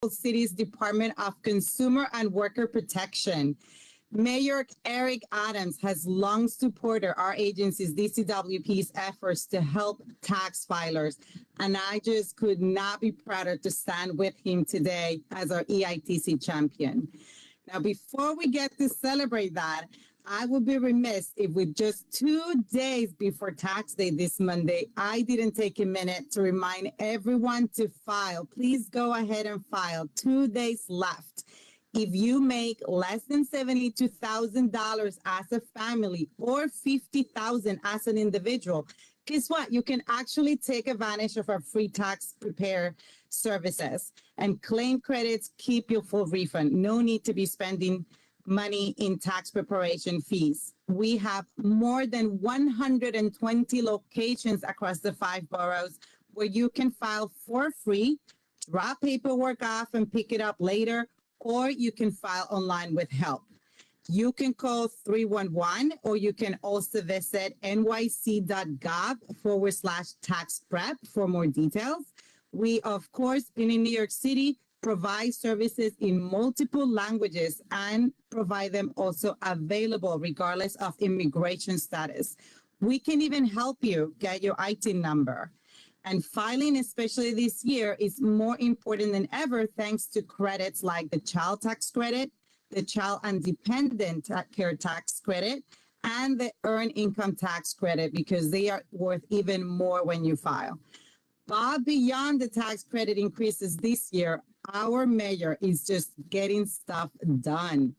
City's Department of Consumer and Worker Protection. Mayor Eric Adams has long supported our agency's DCWP's efforts to help tax filers, and I just could not be prouder to stand with him today as our EITC champion. Now, before we get to celebrate that, I would be remiss if with just 2 days before tax day this Monday, I didn't take a minute to remind everyone to file. Please go ahead and file. 2 days left. If you make less than $72,000 as a family or $50,000 as an individual, guess what? You can actually take advantage of our free tax prepare services and claim credits, keep your full refund. No need to be spending money in tax preparation fees. We have more than 120 locations across the 5 boroughs where you can file for free, drop paperwork off and pick it up later, or you can file online with help. You can call 311, or you can also visit nyc.gov/tax prep for more details. We, of course, being in New York City, provide services in multiple languages and provide them also available regardless of immigration status. We can even help you get your ITIN number. And filing, especially this year, is more important than ever thanks to credits like the child tax credit, the child and dependent care tax credit, and the earned income tax credit, because they are worth even more when you file. But beyond the tax credit increases this year, our mayor is just getting stuff done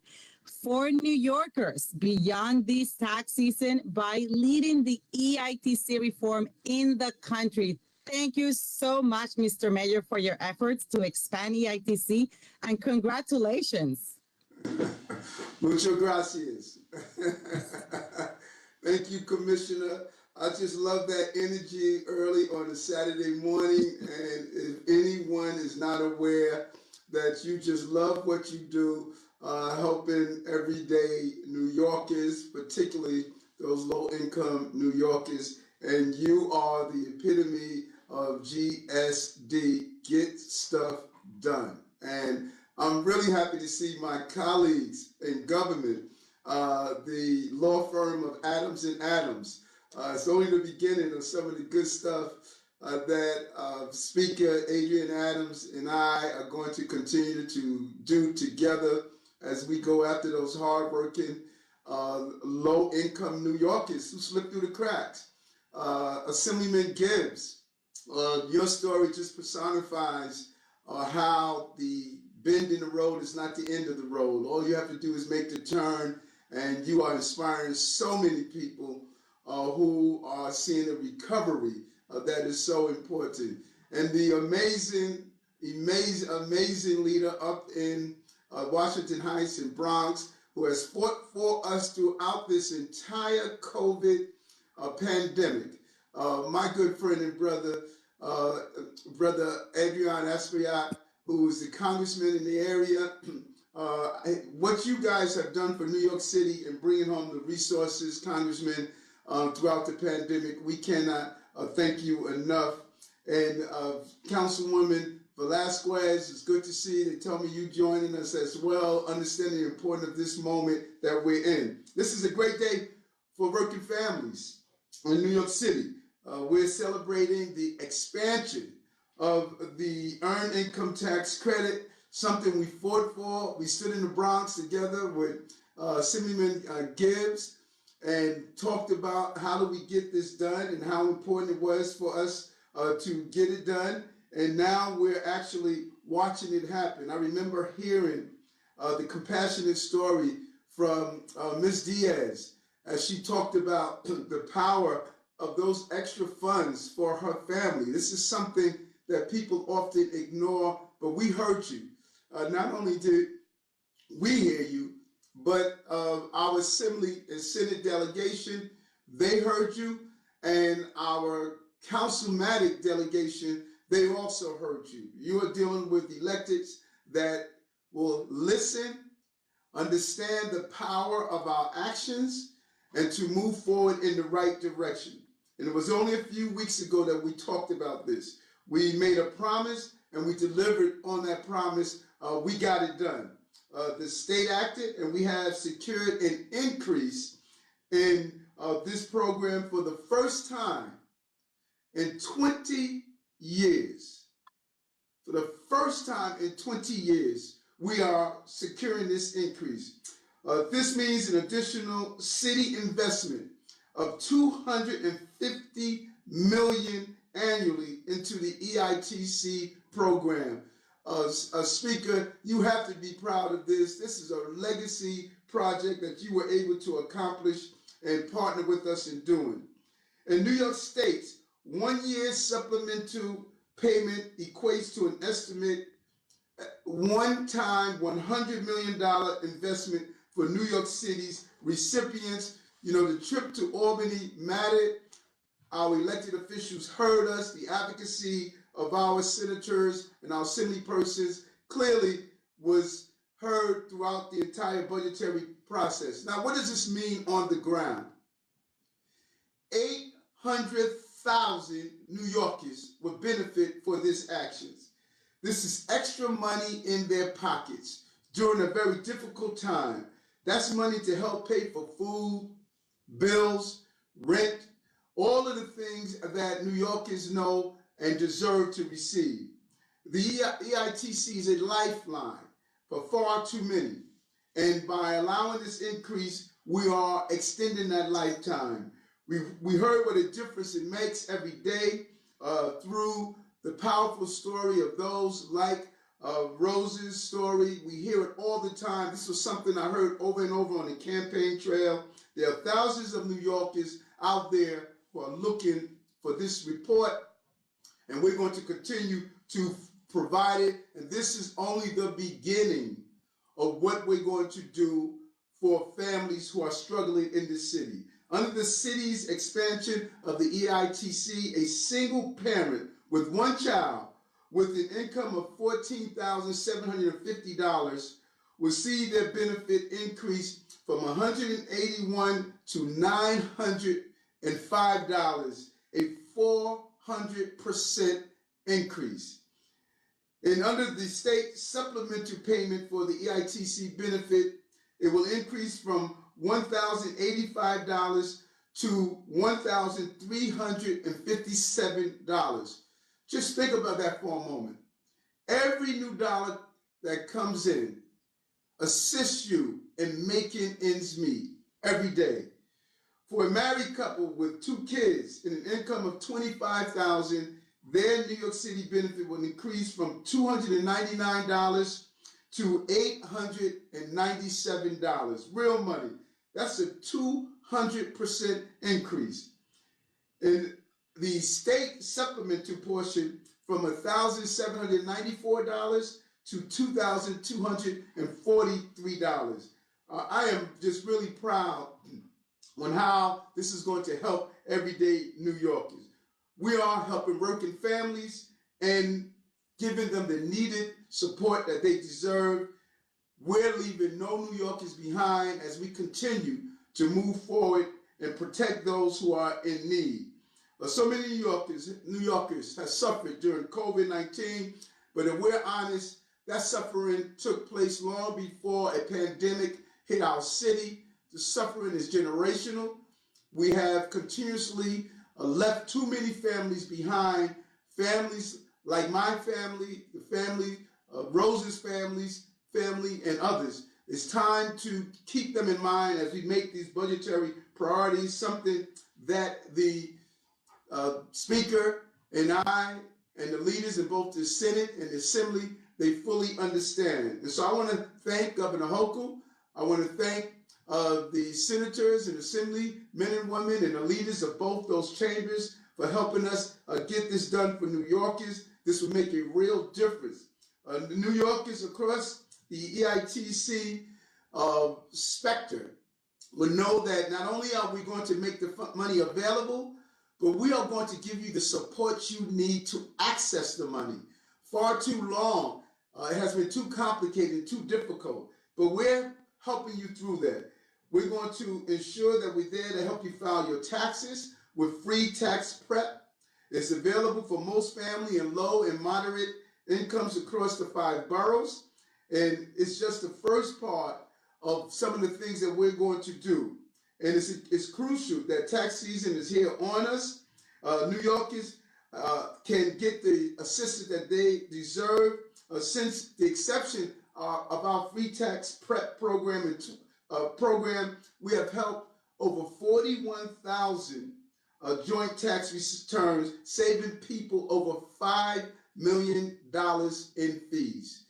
for New Yorkers beyond this tax season by leading the EITC reform in the country. Thank you so much, Mr. Mayor, for your efforts to expand EITC, and congratulations. Muchas gracias. Thank you, Commissioner. I just love that energy early on a Saturday morning. And if anyone is not aware that you just love what you do, helping everyday New Yorkers, particularly those low-income New Yorkers, and you are the epitome of GSD, get stuff done. And I'm really happy to see my colleagues in government, the law firm of Adams and Adams. It's only the beginning of some of the good stuff that Speaker Adrian Adams and I are going to continue to do together as we go after those hardworking, low-income New Yorkers who slip through the cracks. Assemblyman Gibbs, your story just personifies how the bend in the road is not the end of the road. All you have to do is make the turn, and you are inspiring so many people who are seeing a recovery that is so important. And the amazing leader up in Washington Heights and Bronx, who has fought for us throughout this entire COVID pandemic. My good friend and brother Adrian Espaillat, who is the congressman in the area. What you guys have done for New York City and bringing home the resources, Congressman, throughout the pandemic, we cannot thank you enough. And Councilwoman Velasquez, it's good to see. They tell me you joining us as well, understanding the importance of this moment that we're in. This is a great day for working families in New York City. We're celebrating the expansion of the earned income tax credit, something we fought for. We stood in the Bronx together with Assemblyman Gibbs and talked about how do we get this done and how important it was for us to get it done. And now we're actually watching it happen. I remember hearing the compassionate story from Ms. Diaz as she talked about the power of those extra funds for her family. This is something that people often ignore, but we heard you. Not only did we hear you, but our Assembly and Senate delegation, they heard you, and our Councilmatic delegation, they also heard you. You are dealing with electeds that will listen, understand the power of our actions, and to move forward in the right direction. And it was only a few weeks ago that we talked about this. We made a promise and we delivered on that promise. We got it done. The state acted, and we have secured an increase in this program for the first time in 20 years. For the first time in 20 years, we are securing this increase. This means an additional city investment of $250 million annually into the EITC program. Speaker, you have to be proud of this. This is a legacy project that you were able to accomplish and partner with us in doing. In New York State, 1 year supplemental payment equates to an estimate one-time $100 million investment for New York City's recipients. You know, the trip to Albany mattered. Our elected officials heard us. The advocacy of our senators and our assembly persons clearly was heard throughout the entire budgetary process. Now, what does this mean on the ground? 800,000 New Yorkers will benefit for this actions. This is extra money in their pockets during a very difficult time. That's money to help pay for food, bills, rent, all of the things that New Yorkers know and deserve to receive. The EITC is a lifeline for far too many. And by allowing this increase, we are extending that lifetime. We heard what a difference it makes every day through the powerful story of those like Rose's story. We hear it all the time. This was something I heard over and over on the campaign trail. There are thousands of New Yorkers out there who are looking for this report, and we're going to continue to provide it. And this is only the beginning of what we're going to do for families who are struggling in this city. Under the city's expansion of the EITC, a single parent with one child with an income of $14,750 will see their benefit increase from $181 to $905, a 400% increase. And under the state supplemental payment for the EITC benefit, it will increase from $1,085 to $1,357. Just think about that for a moment. Every new dollar that comes in assists you in making ends meet every day. For a married couple with 2 kids and an income of $25,000, their New York City benefit will increase from $299 to $897. Real money. That's a 200% increase. And the state supplemental portion from $1,794 to $2,243. I am just really proud on how this is going to help everyday New Yorkers. We are helping working families and giving them the needed support that they deserve. We're leaving no New Yorkers behind as we continue to move forward and protect those who are in need. So many New Yorkers have suffered during COVID-19, but if we're honest, that suffering took place long before a pandemic hit our city. The suffering is generational. We have continuously left too many families behind, families like my family, the family of Rose's family, and others. It's time to keep them in mind as we make these budgetary priorities, something that the Speaker and I and the leaders in both the Senate and the Assembly, they fully understand. And so I want to thank Governor Hochul. I want to thank the senators and Assembly, men and women, and the leaders of both those chambers for helping us get this done for New Yorkers. This will make a real difference. The New Yorkers across the EITC specter will know that not only are we going to make the money available, but we are going to give you the support you need to access the money. Far too long, it has been too complicated, too difficult, but we're helping you through that. We're going to ensure that we're there to help you file your taxes with free tax prep. It's available for most family and low and moderate incomes across the 5 boroughs. And it's just the first part of some of the things that we're going to do. And it's crucial that tax season is here on us. New Yorkers can get the assistance that they deserve. Since the exception of our free tax prep program we have helped over 41,000 joint tax returns, saving people over $5 million in fees.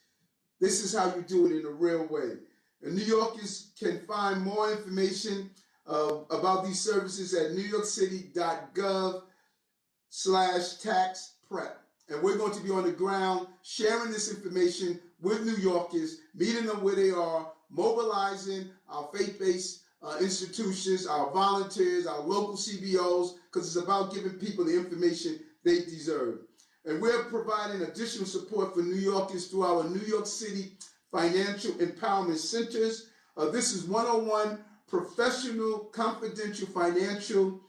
This is how you do it in a real way. And New Yorkers can find more information about these services at newyorkcity.gov/tax prep. And we're going to be on the ground sharing this information with New Yorkers, meeting them where they are, mobilizing our faith-based institutions, our volunteers, our local CBOs, because it's about giving people the information they deserve. And we're providing additional support for New Yorkers through our New York City Financial Empowerment Centers. This is one-on-one professional, confidential financial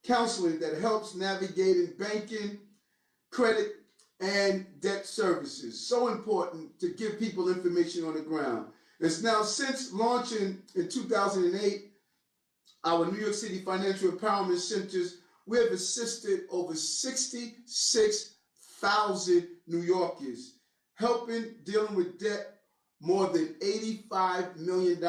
counseling that helps navigating banking, credit, and debt services. So important to give people information on the ground. It's now, since launching in 2008, our New York City Financial Empowerment Centers, we have assisted over 66,000 New Yorkers, helping dealing with debt, more than $85 million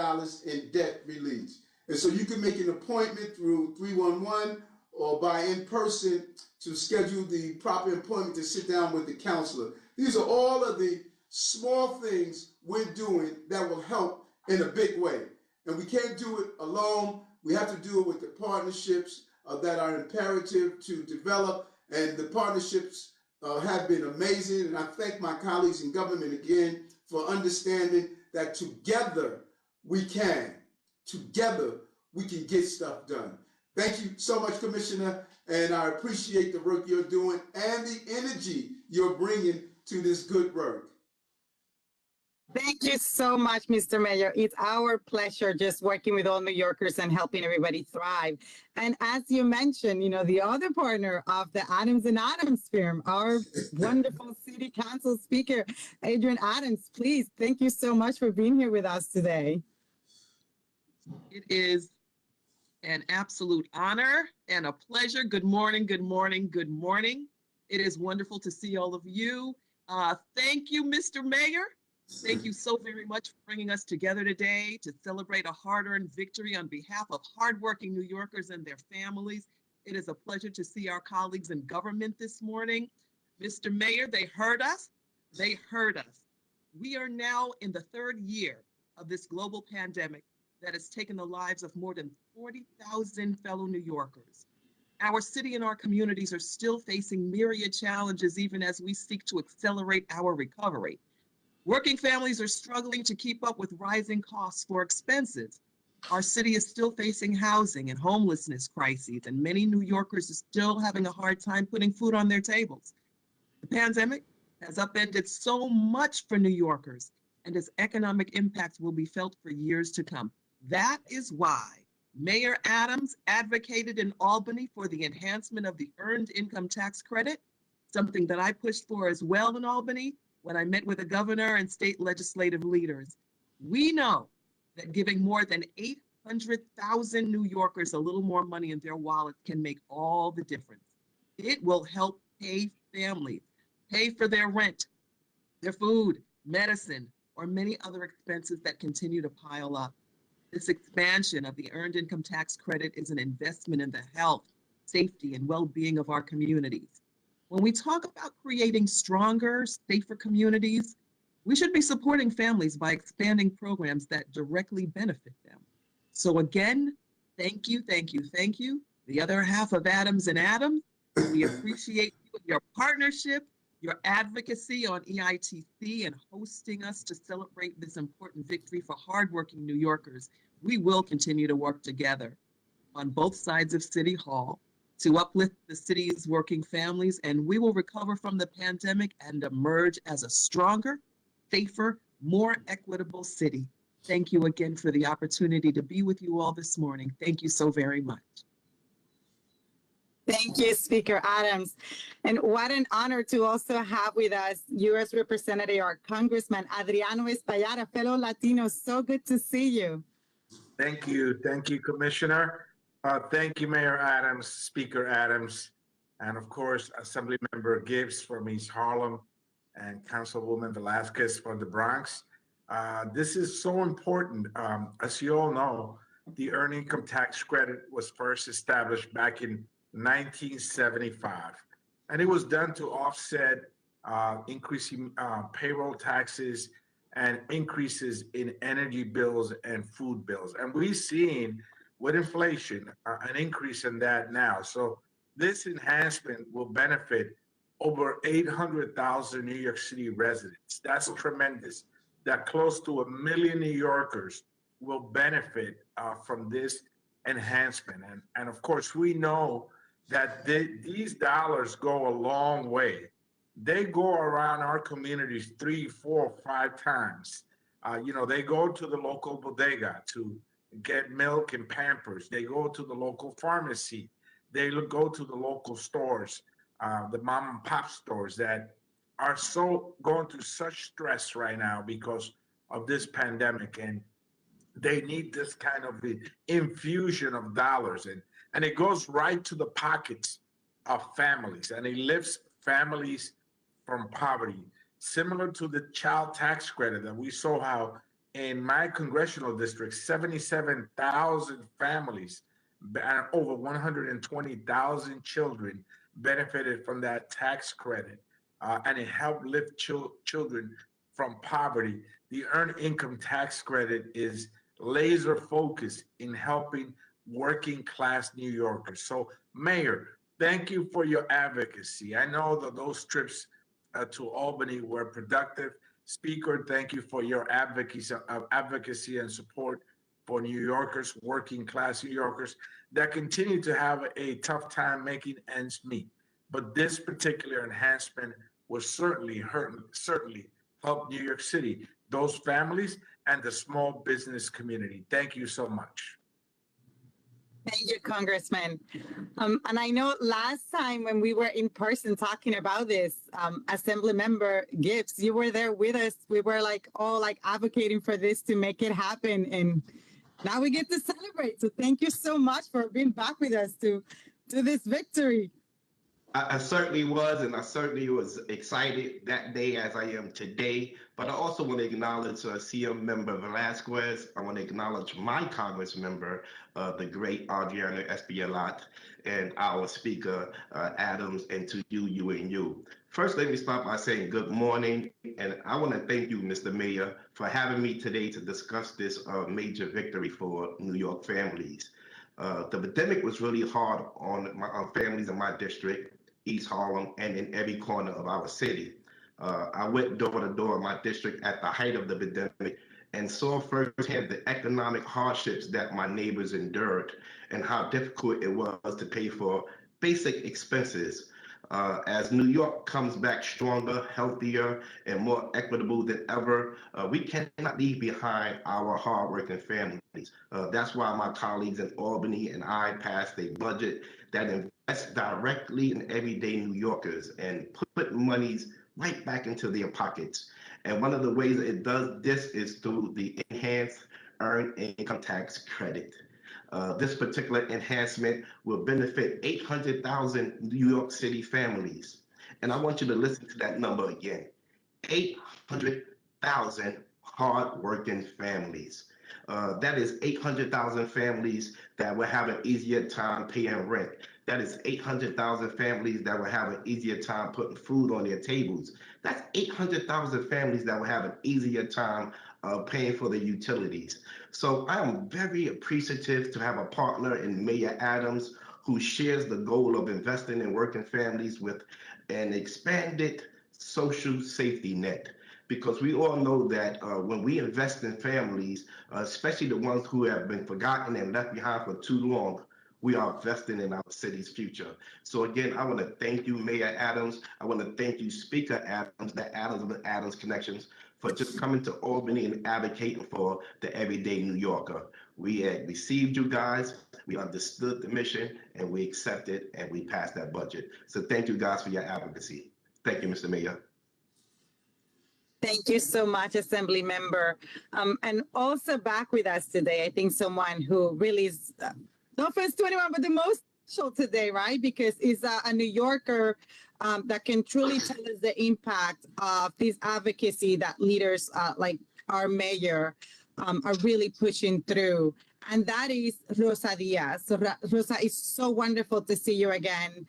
in debt release. And so you can make an appointment through 311 or by in person to schedule the proper appointment to sit down with the counselor. These are all of the small things we're doing that will help in a big way. And we can't do it alone. We have to do it with the partnerships that are imperative to develop. And the partnerships have been amazing. And I thank my colleagues in government again for understanding that together we can. Together we can get stuff done. Thank you so much, Commissioner. And I appreciate the work you're doing and the energy you're bringing to this good work. Thank you so much, Mr. Mayor. It's our pleasure just working with all New Yorkers and helping everybody thrive. And as you mentioned, the other partner of the Adams and Adams firm, our wonderful City Council Speaker, Adrian Adams, please, thank you so much for being here with us today. It is an absolute honor and a pleasure. Good morning, good morning, good morning. It is wonderful to see all of you. Thank you, Mr. Mayor. Thank you so very much for bringing us together today to celebrate a hard-earned victory on behalf of hardworking New Yorkers and their families. It is a pleasure to see our colleagues in government this morning. Mr. Mayor, they heard us. They heard us. We are now in the 3rd year of this global pandemic that has taken the lives of more than 40,000 fellow New Yorkers. Our city and our communities are still facing myriad challenges even as we seek to accelerate our recovery. Working families are struggling to keep up with rising costs for expenses. Our city is still facing housing and homelessness crises, and many New Yorkers are still having a hard time putting food on their tables. The pandemic has upended so much for New Yorkers, and its economic impact will be felt for years to come. That is why Mayor Adams advocated in Albany for the enhancement of the Earned Income Tax Credit, something that I pushed for as well in Albany when I met with the governor and state legislative leaders. We know that giving more than 800,000 New Yorkers a little more money in their wallets can make all the difference. It will help pay families, pay for their rent, their food, medicine, or many other expenses that continue to pile up. This expansion of the Earned Income Tax Credit is an investment in the health, safety, and well-being of our communities. When we talk about creating stronger, safer communities, we should be supporting families by expanding programs that directly benefit them. So again, thank you, thank you, thank you. The other half of Adams and Adams, we appreciate your partnership, your advocacy on EITC, and hosting us to celebrate this important victory for hardworking New Yorkers. We will continue to work together on both sides of City Hall to uplift the city's working families, and we will recover from the pandemic and emerge as a stronger, safer, more equitable city. Thank you again for the opportunity to be with you all this morning. Thank you so very much. Thank you, Speaker Adams. And what an honor to also have with us U.S. Representative or Congressman Adriano Espaillat, a fellow Latino. So good to see you. Thank you. Thank you, Commissioner. Thank you, Mayor Adams, Speaker Adams, and of course, Assemblymember Gibbs from East Harlem and Councilwoman Velasquez from the Bronx. This is so important. As you all know, the Earned Income Tax Credit was first established back in 1975, and it was done to offset increasing payroll taxes and increases in energy bills and food bills. And we've seen with inflation an increase in that now. So this enhancement will benefit over 800,000 New York City residents. That's tremendous. That close to 1 million New Yorkers will benefit from this enhancement. And of course, we know that these dollars go a long way. They go around our communities 3, 4, 5 times. They go to the local bodega to get milk and Pampers. They go to the local pharmacy. They go to the local stores, the mom and pop stores that are going through such stress right now because of this pandemic. And they need this kind of infusion of dollars. And it goes right to the pockets of families. And it lifts families from poverty, similar to the child tax credit that we saw how in my congressional district, 77,000 families and over 120,000 children benefited from that tax credit, and it helped lift children from poverty. The Earned Income Tax Credit is laser focused in helping working class New Yorkers. So, Mayor, thank you for your advocacy. I know that those trips to Albany were productive. Speaker, thank you for your advocacy and support for New Yorkers, working class New Yorkers that continue to have a tough time making ends meet. But this particular enhancement will certainly help New York City, those families, and the small business community. Thank you so much. Thank you, Congressman. And I know last time when we were in person talking about this, Assemblymember Gibbs, you were there with us. We were all advocating for this to make it happen. And now we get to celebrate. So thank you so much for being back with us to this victory. I certainly was, and I certainly was excited that day as I am today. But I also want to acknowledge CM member Velasquez. I want to acknowledge my Congress member, the great Adriano Espaillat, and our Speaker Adams, and to you and you. First, let me start by saying good morning, and I want to thank you, Mr. Mayor, for having me today to discuss this major victory for New York families. The pandemic was really hard on families in my district, East Harlem, and in every corner of our city. I went door to door in my district at the height of the pandemic and saw firsthand the economic hardships that my neighbors endured and how difficult it was to pay for basic expenses. As New York comes back stronger, healthier, and more equitable than ever, we cannot leave behind our hardworking families. That's why my colleagues in Albany and I passed a budget that invests directly in everyday New Yorkers and put monies right back into their pockets. And one of the ways it does this is through the enhanced Earned Income Tax Credit. This particular enhancement will benefit 800,000 New York City families. And I want you to listen to that number again, 800,000 hardworking families. That is 800,000 families that will have an easier time paying rent. That is 800,000 families that will have an easier time putting food on their tables. That's 800,000 families that will have an easier time paying for the utilities. So I am very appreciative to have a partner in Mayor Adams who shares the goal of investing in working families with an expanded social safety net. Because we all know that when we invest in families, especially the ones who have been forgotten and left behind for too long, we are investing in our city's future. So again, I want to thank you, Mayor Adams. I want to thank you, Speaker Adams, the Adams and Adams Connections, for just coming to Albany and advocating for the everyday New Yorker. We had received you guys, we understood the mission, and we accepted, and we passed that budget. So thank you guys for your advocacy. Thank you, Mr. Mayor. Thank you so much, Assembly Member. And also back with us today, I think someone who really is, no offense to anyone, but the most special today, right? Because he's a New Yorker that can truly tell us the impact of this advocacy that leaders like our mayor are really pushing through. And that is Rosa Diaz. So Rosa, it's so wonderful to see you again.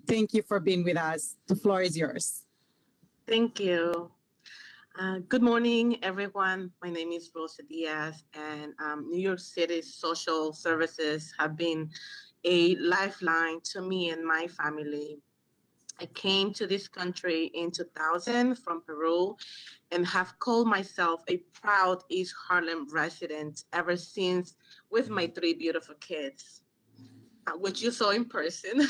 Thank you for being with us. The floor is yours. Thank you. Good morning, everyone. My name is Rosa Diaz, and New York City social services have been a lifeline to me and my family. I came to this country in 2000 from Peru and have called myself a proud East Harlem resident ever since, with my 3 beautiful kids, which you saw in person.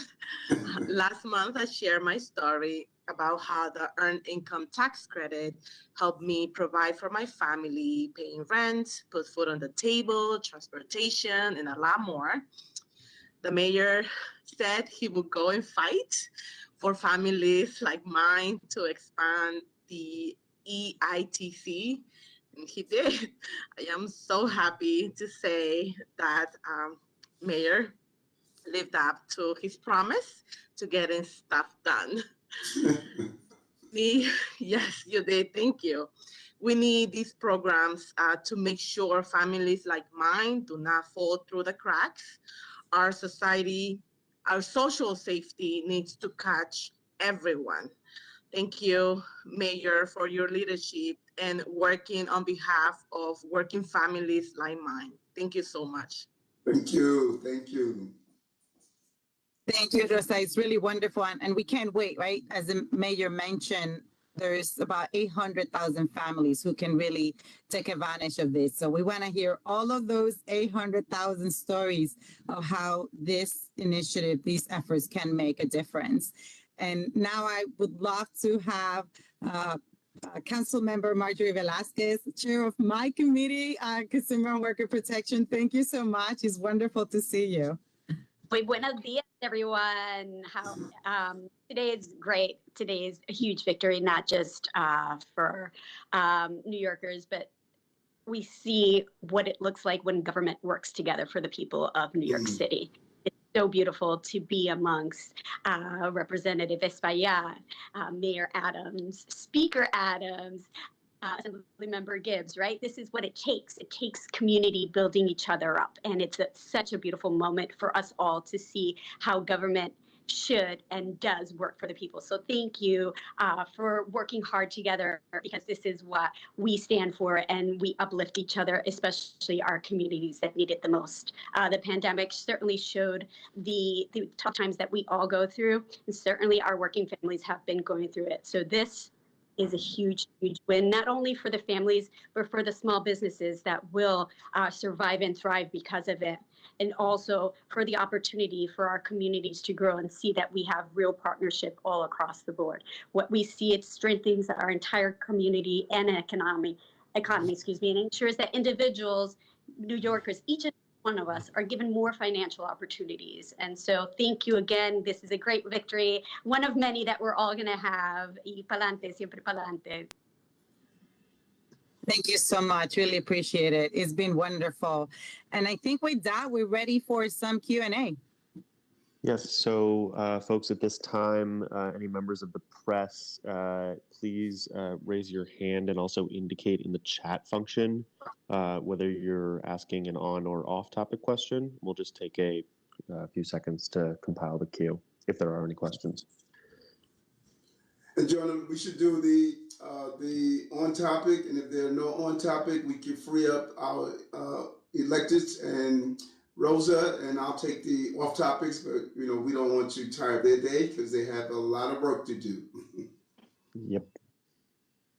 Last month, I shared my story about how the Earned Income Tax Credit helped me provide for my family, paying rent, put food on the table, transportation, and a lot more. The mayor said he would go and fight for families like mine to expand the EITC, and he did. I am so happy to say that Mayor lived up to his promise to getting stuff done. Yes, you did. Thank you. We need these programs to make sure families like mine do not fall through the cracks. Our society, our social safety needs to catch everyone. Thank you, Mayor, for your leadership and working on behalf of working families like mine. Thank you so much. Thank you. Thank you. Thank you, Rosa. It's really wonderful. And we can't wait, right? As the mayor mentioned, there's about 800,000 families who can really take advantage of this. So we want to hear all of those 800,000 stories of how this initiative, these efforts can make a difference. And now I would love to have Council Member Marjorie Velasquez, Chair of my committee, Consumer and Worker Protection. Thank you so much. It's wonderful to see you. Muy buenos días, everyone. Today is great. Today is a huge victory, not just for New Yorkers, but we see what it looks like when government works together for the people of New York City. It's so beautiful to be amongst Representative Espaillat, Mayor Adams, Speaker Adams, Assemblymember Gibbs, right? This is what it takes. It takes community building each other up. And it's such a beautiful moment for us all to see how government should and does work for the people. So thank you for working hard together, because this is what we stand for, and we uplift each other, especially our communities that need it the most. The pandemic certainly showed the tough times that we all go through, and certainly our working families have been going through it. So this is a huge, huge win, not only for the families, but for the small businesses that will survive and thrive because of it. And also for the opportunity for our communities to grow and see that we have real partnership all across the board. What we see, it strengthens our entire community and economy, and ensures that individuals, New Yorkers, each and one of us are given more financial opportunities. And so thank you again. This is a great victory, one of many that we're all going to have. Y pa'lante, siempre pa'lante. Thank you so much. Really appreciate it. It's been wonderful. And I think with that, we're ready for some Q&A. Yes, so folks, at this time, any members of the press, please raise your hand and also indicate in the chat function whether you're asking an on or off topic question. We'll just take a few seconds to compile the queue if there are any questions. And Jonah, we should do the on topic, and if there are no on topic, we can free up our electeds and Rosa, and I'll take the off topics, but we don't want you tired of their day because they have a lot of work to do.